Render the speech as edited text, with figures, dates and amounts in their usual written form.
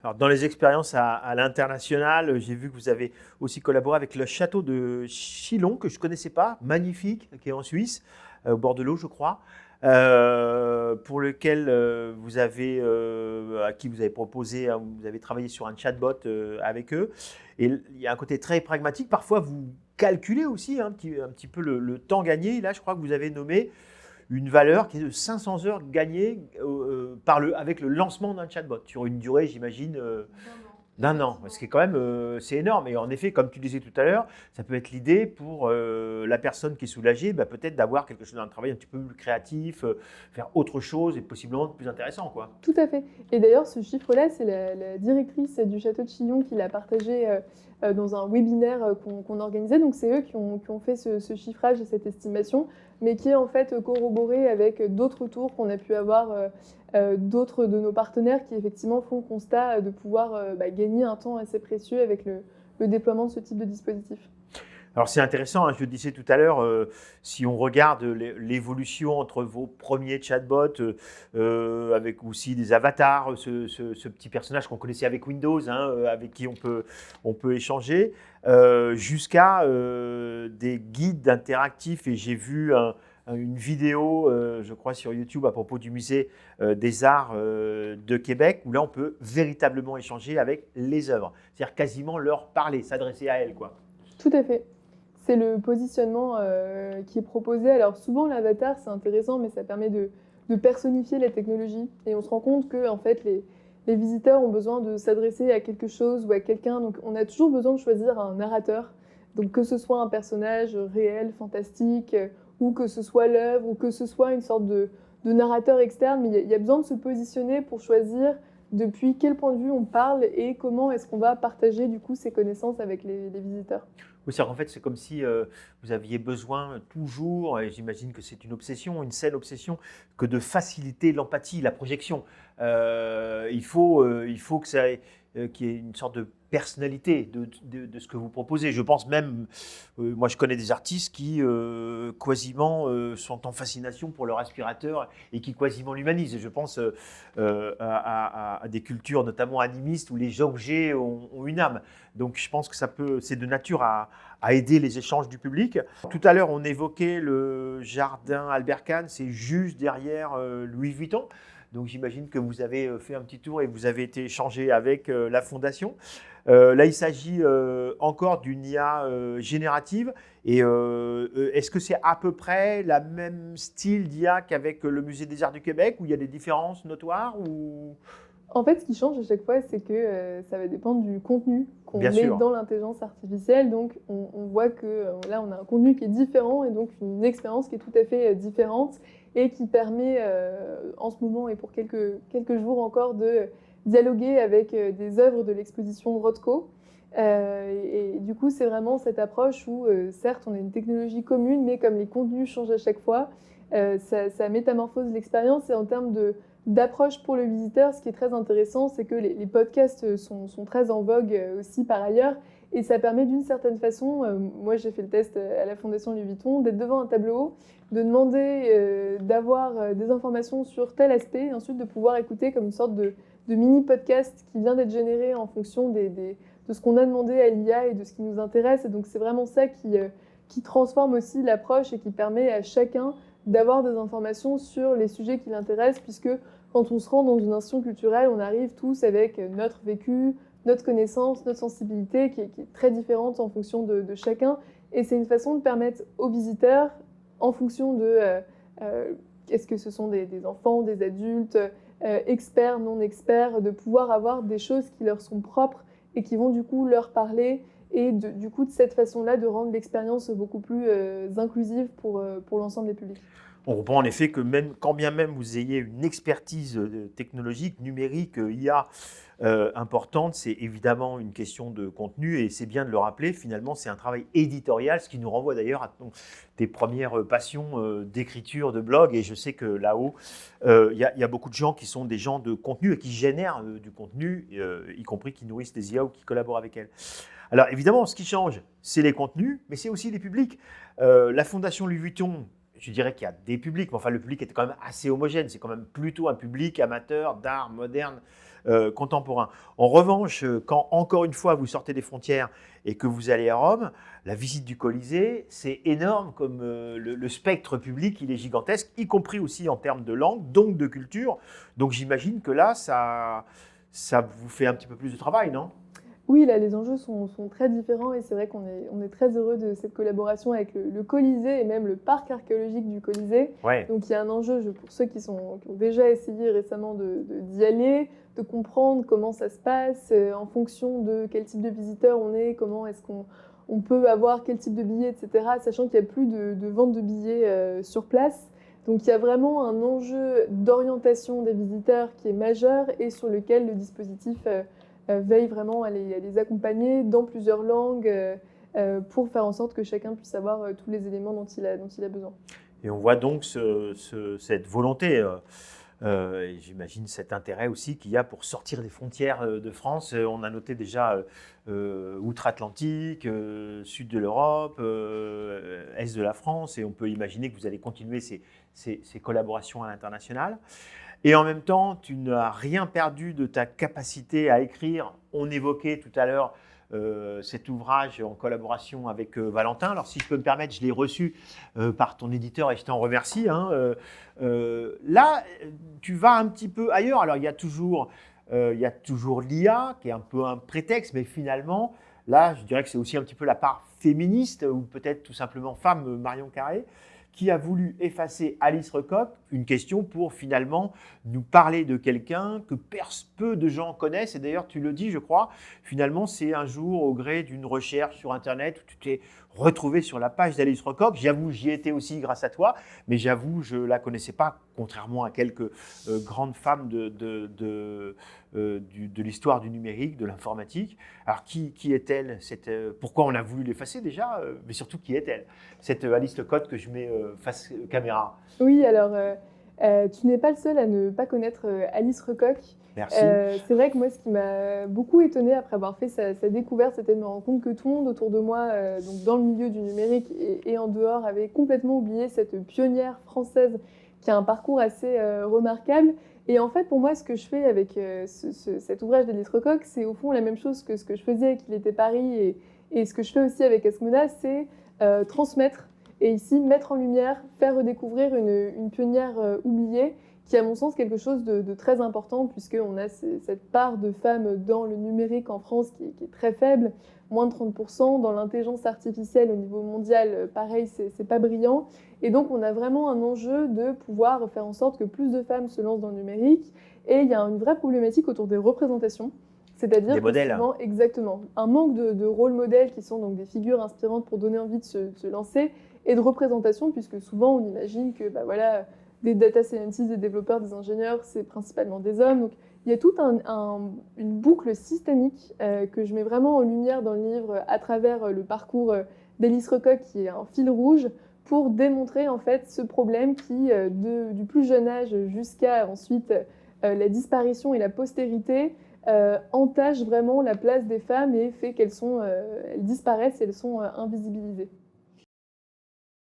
Alors, dans les expériences à l'international, j'ai vu que vous avez aussi collaboré avec le château de Chillon, que je ne connaissais pas, magnifique, qui est en Suisse, au bord de l'eau, je crois, pour lequel à qui vous avez proposé, vous avez travaillé sur un chatbot avec eux. Et il y a un côté très pragmatique. Parfois, vous calculez aussi un petit peu le temps gagné. Là, je crois que vous avez nommé une valeur qui est de 500 heures gagnées avec le lancement d'un chatbot sur une durée, j'imagine, d'un an. Ce qui est quand même c'est énorme. Et en effet, comme tu disais tout à l'heure, ça peut être l'idée pour la personne qui est soulagée, peut-être d'avoir quelque chose d'un travail un petit peu plus créatif, faire autre chose et possiblement plus intéressant, quoi. Tout à fait. Et d'ailleurs, ce chiffre-là, c'est la directrice du château de Chillon qui l'a partagé dans un webinaire qu'on organisait. Donc, c'est eux qui ont fait ce chiffrage et cette estimation, mais qui est en fait corroboré avec d'autres retours qu'on a pu avoir d'autres de nos partenaires qui effectivement font le constat de pouvoir gagner un temps assez précieux avec le déploiement de ce type de dispositif. Alors c'est intéressant, je le disais tout à l'heure, si on regarde l'évolution entre vos premiers chatbots, avec aussi des avatars, ce petit personnage qu'on connaissait avec Windows, avec qui on peut échanger, jusqu'à des guides interactifs. Et j'ai vu une vidéo, je crois, sur YouTube à propos du musée des Arts de Québec, où là on peut véritablement échanger avec les œuvres, c'est-à-dire quasiment leur parler, s'adresser à elles, quoi. Tout à fait. C'est le positionnement qui est proposé. Alors souvent l'avatar c'est intéressant mais ça permet de personnifier la technologie et on se rend compte que en fait, les visiteurs ont besoin de s'adresser à quelque chose ou à quelqu'un. Donc on a toujours besoin de choisir un narrateur. Donc que ce soit un personnage réel, fantastique, ou que ce soit l'œuvre, ou que ce soit une sorte de narrateur externe, mais il y a besoin de se positionner pour choisir depuis quel point de vue on parle et comment est-ce qu'on va partager du coup ces connaissances avec les visiteurs. Oui, c'est qu'en fait, c'est comme si vous aviez besoin toujours, et j'imagine que c'est une obsession, une saine obsession, que de faciliter l'empathie, la projection. Il faut que qu'il y ait une sorte de personnalité de ce que vous proposez. Je pense même, moi je connais des artistes qui quasiment sont en fascination pour leur aspirateur et qui quasiment l'humanisent. Et je pense à des cultures notamment animistes où les objets ont une âme. Donc je pense que c'est de nature à aider les échanges du public. Tout à l'heure, on évoquait le jardin Albert Kahn, c'est juste derrière Louis Vuitton. Donc j'imagine que vous avez fait un petit tour et vous avez été échangé avec la fondation. Là, il s'agit encore d'une IA générative. Et est-ce que c'est à peu près le même style d'IA qu'avec le Musée des Arts du Québec, où il y a des différences notoires ou... En fait, ce qui change à chaque fois, c'est que ça va dépendre du contenu qu'on Bien met sûr. dans l'intelligence artificielle. Donc, on voit que là, on a un contenu qui est différent et donc une expérience qui est tout à fait différente et qui permet en ce moment et pour quelques jours encore de dialoguer avec des œuvres de l'exposition Rothko. Et du coup, c'est vraiment cette approche où, certes, on a une technologie commune, mais comme les contenus changent à chaque fois, ça métamorphose l'expérience et en termes d'approche pour le visiteur, ce qui est très intéressant, c'est que les podcasts sont très en vogue aussi par ailleurs. Et ça permet d'une certaine façon, moi j'ai fait le test à la Fondation Louis Vuitton, d'être devant un tableau, de demander d'avoir des informations sur tel aspect, et ensuite de pouvoir écouter comme une sorte de mini-podcast qui vient d'être généré en fonction de ce qu'on a demandé à l'IA et de ce qui nous intéresse. Et donc c'est vraiment ça qui transforme aussi l'approche et qui permet à chacun d'avoir des informations sur les sujets qui l'intéressent, puisque quand on se rend dans une institution culturelle, on arrive tous avec notre vécu, notre connaissance, notre sensibilité qui est très différente en fonction de chacun. Et c'est une façon de permettre aux visiteurs, en fonction de est-ce que ce sont des enfants, des adultes, experts, non experts, de pouvoir avoir des choses qui leur sont propres et qui vont du coup leur parler et du coup de cette façon-là de rendre l'expérience beaucoup plus inclusive pour l'ensemble des publics. On comprend en effet que même, quand bien même vous ayez une expertise technologique, numérique, IA importante, c'est évidemment une question de contenu et c'est bien de le rappeler, finalement c'est un travail éditorial, ce qui nous renvoie d'ailleurs à tes premières passions d'écriture, de blog, et je sais que là-haut, il y a beaucoup de gens qui sont des gens de contenu et qui génèrent du contenu, y compris qui nourrissent des IA ou qui collaborent avec elles. Alors évidemment, ce qui change, c'est les contenus, mais c'est aussi les publics. La Fondation Louis Vuitton, je dirais qu'il y a des publics, mais enfin le public est quand même assez homogène. C'est quand même plutôt un public amateur d'art moderne contemporain. En revanche, quand encore une fois vous sortez des frontières et que vous allez à Rome, la visite du Colisée, c'est énorme comme le spectre public, il est gigantesque, y compris aussi en termes de langue, donc de culture. Donc j'imagine que là, ça vous fait un petit peu plus de travail, non? Oui, là, les enjeux sont très différents et c'est vrai on est très heureux de cette collaboration avec le Colisée et même le parc archéologique du Colisée. Ouais. Donc il y a un enjeu pour ceux qui ont déjà essayé récemment d'y aller, de comprendre comment ça se passe, en fonction de quel type de visiteur on est, comment est-ce qu'on peut avoir quel type de billet, etc. Sachant qu'il n'y a plus de vente de billets sur place. Donc il y a vraiment un enjeu d'orientation des visiteurs qui est majeur et sur lequel le dispositif veille vraiment à les accompagner dans plusieurs langues pour faire en sorte que chacun puisse avoir tous les éléments dont il a besoin. Et on voit donc cette volonté, et j'imagine cet intérêt aussi qu'il y a pour sortir des frontières de France. On a noté déjà outre-Atlantique, sud de l'Europe, est de la France, et on peut imaginer que vous allez continuer ces collaborations à l'international. Et en même temps, tu n'as rien perdu de ta capacité à écrire. On évoquait tout à l'heure cet ouvrage en collaboration avec Valentin. Alors, si je peux me permettre, je l'ai reçu par ton éditeur et je t'en remercie. Là, tu vas un petit peu ailleurs. Alors, il y a toujours l'IA qui est un peu un prétexte, mais finalement, là, je dirais que c'est aussi un petit peu la part féministe ou peut-être tout simplement femme Marion Carré qui a voulu effacer Alice Recoq, une question pour finalement nous parler de quelqu'un que peu de gens connaissent. Et d'ailleurs, tu le dis, je crois, finalement, c'est un jour au gré d'une recherche sur Internet où tu t'es retrouvé sur la page d'Alice Recoq. J'avoue, j'y étais aussi grâce à toi, mais j'avoue, je ne la connaissais pas, contrairement à quelques grandes femmes de l'histoire du numérique, de l'informatique. Alors, qui est-elle? Pourquoi on a voulu l'effacer déjà? Mais surtout, qui est-elle? Cette Alice Lecoq que je mets face caméra. Oui, alors tu n'es pas le seul à ne pas connaître Alice Recoq. Merci. C'est vrai que moi, ce qui m'a beaucoup étonnée après avoir fait sa découverte, c'était de me rendre compte que tout le monde autour de moi, donc dans le milieu du numérique et en dehors, avait complètement oublié cette pionnière française qui a un parcours assez remarquable. Et en fait, pour moi, ce que je fais avec cet ouvrage d'Alice Recoq, c'est au fond la même chose que ce que je faisais avec Il était Paris et ce que je fais aussi avec Asmona, c'est transmettre et ici mettre en lumière, faire redécouvrir une pionnière oubliée qui est à mon sens quelque chose de très important puisqu'on a cette part de femmes dans le numérique en France qui est très faible, moins de 30%. Dans l'intelligence artificielle au niveau mondial, pareil, c'est pas brillant. Et donc on a vraiment un enjeu de pouvoir faire en sorte que plus de femmes se lancent dans le numérique. Et il y a une vraie problématique autour des représentations. C'est-à-dire des modèles. Souvent, exactement, un manque de rôle modèles qui sont donc des figures inspirantes pour donner envie de se lancer et de représentation, puisque souvent on imagine que voilà, des data scientists, des développeurs, des ingénieurs, c'est principalement des hommes. Donc il y a toute une boucle systémique que je mets vraiment en lumière dans le livre à travers le parcours d'Alice Recoq, qui est un fil rouge, pour démontrer en fait ce problème qui, du plus jeune âge jusqu'à ensuite la disparition et la postérité, entache vraiment la place des femmes et fait qu'elles disparaissent et elles sont invisibilisées.